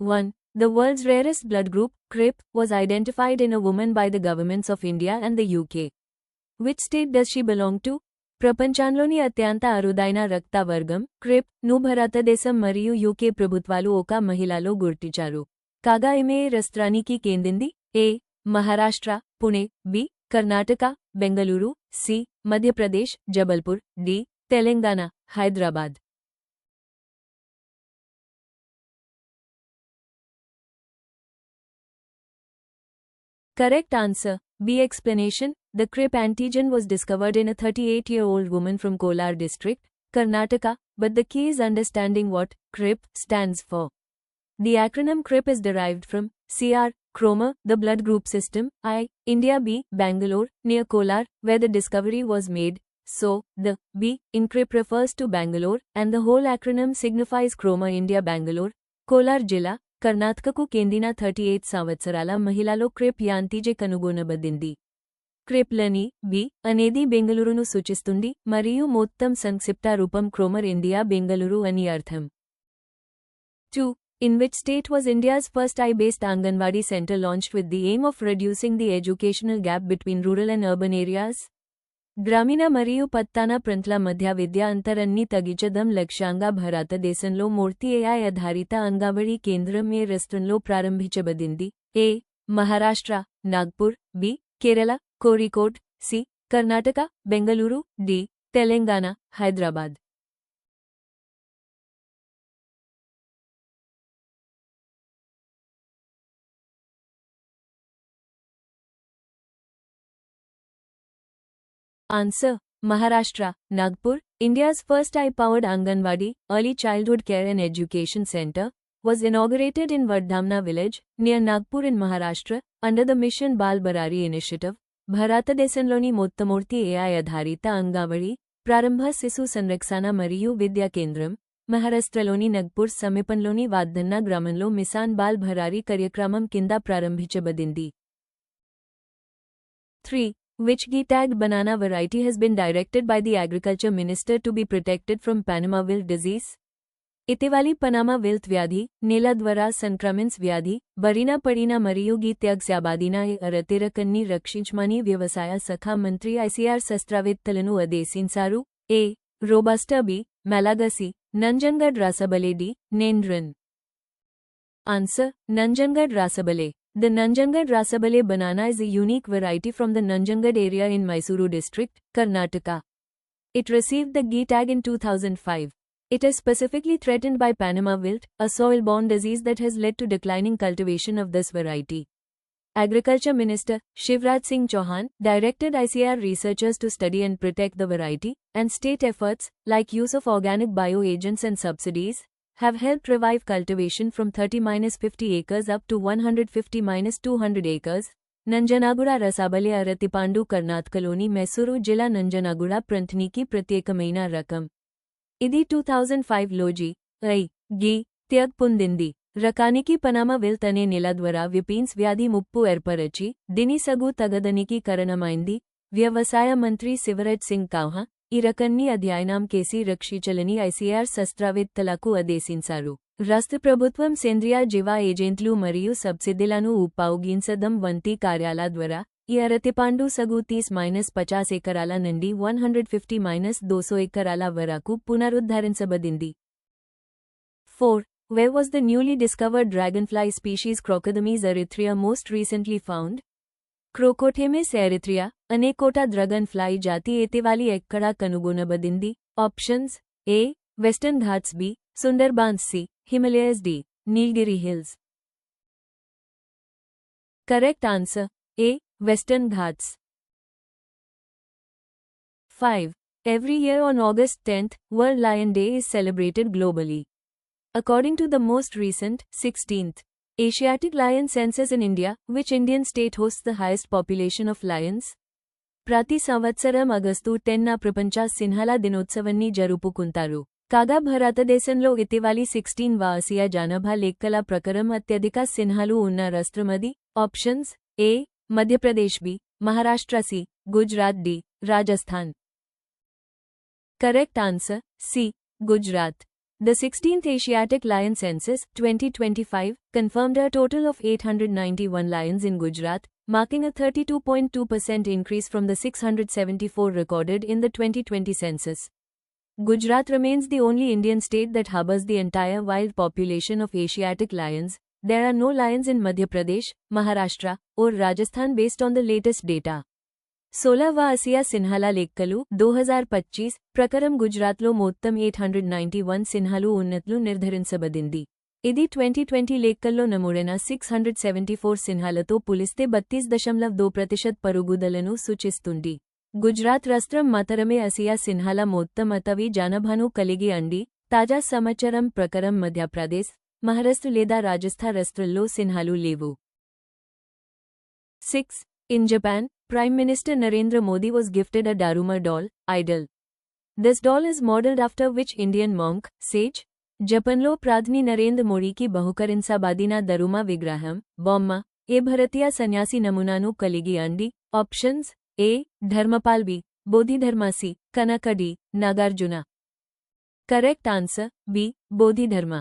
1. The world's rarest blood group, CRIP, was identified in a woman by the governments of India and the UK. Which state does she belong to? ప్రపంచంలోని అత్యంత అరుదైన రక్తవర్గం క్రిప్ ను భారతదేశం మరియు UK ప్రభుత్వాలు ఒక మహిళలో గుర్తించారు. కాగా ఈమె ఏ రాష్ట్రానికి చెందింది? A. Maharashtra, Pune. B. Karnataka, Bengaluru. C. Madhya Pradesh, Jabalpur. D. Telangana, Hyderabad. Correct answer. B. Explanation. The CRIP antigen was discovered in a 38-year-old woman from Kolar district, Karnataka, but the key is understanding what CRIP stands for. The acronym CRIP is derived from CR, Chroma, the blood group system, I, India. B. Bangalore, near Kolar, where the discovery was made. So, the B in CRIP refers to Bangalore, and the whole acronym signifies Chroma India Bangalore, Kolar Jilla, కర్ణాటకకు చెందిన 38 సంవత్సరాల మహిళలో క్రిప్ antigen కనుగొనబడింది. క్రిప్లని B అనేది బెంగళూరును సూచిస్తుంది మరియు మొత్తం సంక్షిప్త రూపం క్రోమర్ ఇండియా బెంగళూరు అని అర్థం. 2. In which state was India's first eye-based Anganwadi center launched with the aim of reducing the educational gap between rural and urban areas? గ్రామీణ మరియు పట్టణ ప్రాంతాల మధ్య విద్యా అంతరాన్ని తగ్గించడం లక్ష్యంగా భారతదేశంలో మూర్తి ఏఐ ఆధారిత అంగన్వాడీ కేంద్రం ఏ రాష్ట్రంలో ప్రారంభించబడింది? A. Maharashtra, Nagpur. B. Kerala, Kozhikode. C. Karnataka, Bengaluru. D. Telangana, Hyderabad. Answer. Maharashtra, Nagpur. India's first eye-powered Anganwadi, Early Childhood Care and Education Center, was inaugurated in Vardhamna village, near Nagpur in Maharashtra, under the Mission Bal Barari initiative. భారతదేశంలోని మొట్టమొదటి AI ఆధారిత అంగన్వాడీ ప్రారంభ శిశు సంరక్షణ మరియు విద్యా కేంద్రం మహారాష్ట్రలోని నగ్పూర్ సమీపంలోని వార్ధన్న గ్రామంలో మిషన్ బాల్ భరారీ కార్యక్రమం కింద ప్రారంభించబడింది. 3. Which ghee tag banana variety has been directed by the Agriculture Minister to be protected from Panama wilt disease? ఇటీవలి పనామా విల్ట్ వ్యాధి, నేల ద్వారా సంక్రమించే వ్యాధి, బారిన పడిన మరియు ఘీ త్యాగ్ చేయబడిన అరటి రకాన్ని రక్షించమని వ్యవసాయ శాఖ మంత్రి ఐసీఆర్ శాస్త్రవేత్తలను ఆదేశించారు. A. Robusta. B. Malagasy, Nanjangud Rasabale. D. Nendran. Answer. Nanjangad Rasabale. The Nanjangad Rasabale banana is a unique variety from the Nanjangad area in Mysuru district, Karnataka. It received the ghee tag in 2005. It is specifically threatened by Panama wilt, a soil-borne disease that has led to declining cultivation of this variety. Agriculture Minister Shivraj Singh Chauhan directed ICAR researchers to study and protect the variety, and state efforts, like use of organic bioagents and subsidies, have helped revive cultivation from 30-50 acres up to 150-200 acres. నంజనగూడ రసబలే అరటిపండు కర్ణాటకలోని మైసూరు జిల్లా నంజనగూడ ప్రాంతానికి ప్రత్యేకమైన రకం. ఇది 2005లో ఘీ tag పొందింది. రకానికి Panama wilt అనే నేల ద్వారా విపిన్స్ వ్యాధి ముప్పు ఏర్పరచి దీని సాగు తగ్గడానికి కారణమైంది. వ్యవసాయ మంత్రి శివరాజ్ సింగ్ చౌహాన్ ఈ రకాన్ని అధ్యయనం చేసి రక్షించాలని ఐసీఆర్ శాస్త్రవేత్తలకు ఆదేశించారు. రాష్ట్ర ప్రభుత్వం సేంద్రియ జీవ ఏజెంట్లు మరియు సబ్సిడీలను ఉపయోగించడం వంటి కార్యాల ద్వారా ఈ అరటిపండు సాగు 30-50 ఎకరాల నుండి 150-200 ఎకరాల వరకు పునరుద్ధరించబడింది. 4. Where was the newly discovered dragonfly species Crocodemus erythrea most recently found? క్రోకోథెమిస్ ఎరిథ్రియా అనే కోట డ్రాగన్ ఫ్లై జాతి ఇటీవల ఎక్కడ కనుగొనబడింది? Options. A. Western Ghats. B. Sundarbans. C. Himalayas. D. Nilgiri hills. Correct answer. A. Western Ghats. 5. Every year on August 10th, World Lion Day is celebrated globally. According to the most recent, 16th, Asiatic Lion Census in India, which Indian state hosts the highest population of lions? ప్రతి సంవత్సరం August 10న ప్రపంచ సింహాల దినోత్సవాన్ని జరుపుకుంటారు. కాగా భారతదేశంలో ఇటీవలి 16వ Asia జనాభా లెక్కల ప్రకారం అత్యధిక సింహాలు ఉన్న రాష్ట్రమది? Options. A. Madhya Pradesh. B. Maharashtra. C. Gujarat. D. Rajasthan. Correct answer. C. Gujarat. The 16th Asiatic Lion Census, 2025, confirmed a total of 891 lions in Gujarat, marking a 32.2% increase from the 674 recorded in the 2020 census. Gujarat remains the only Indian state that harbors the entire wild population of Asiatic lions. There are no lions in Madhya Pradesh, Maharashtra, or Rajasthan based on the latest data. 16వ ఆసియా సింహాల లెక్కలు 2025 ప్రకారం గుజరాత్లో మొత్తం 891 సింహాలు ఉన్నట్లు నిర్ధారించబడింది. ఇది 2020 లెక్కల్లో నమోడైన 674 సింహాలతో పోలిస్తే 32.2% పరుగుదలను సూచిస్తుంది. గుజరాత్ రాష్ట్రం మాత్రమే ఆసియా సింహాల మొత్తం అటవీ జనాభాను కలిగి ఉంది. తాజా సమాచారం ప్రకారం మధ్యప్రదేశ్, మహారాష్ట్ర లేదా రాజస్థాన్ రాష్ట్రాల్లో సింహాలు లేవు. 6. In Japan, Prime Minister Narendra Modi was gifted a Daruma doll, idol. This doll is modeled after which Indian monk, sage? జపన్లో ప్రధాని నరేంద్ర మోడీకి బహుకరించబడిన దరుమా విగ్రహం, బొమ్మ, ఏ భారతీయ సన్యాసి నమూనాను కలిగి ఉంది? Options: A. Dharmapal, B. Bodhidharma, C. కనకడి Nagarjuna. Correct answer B. Bodhidharma.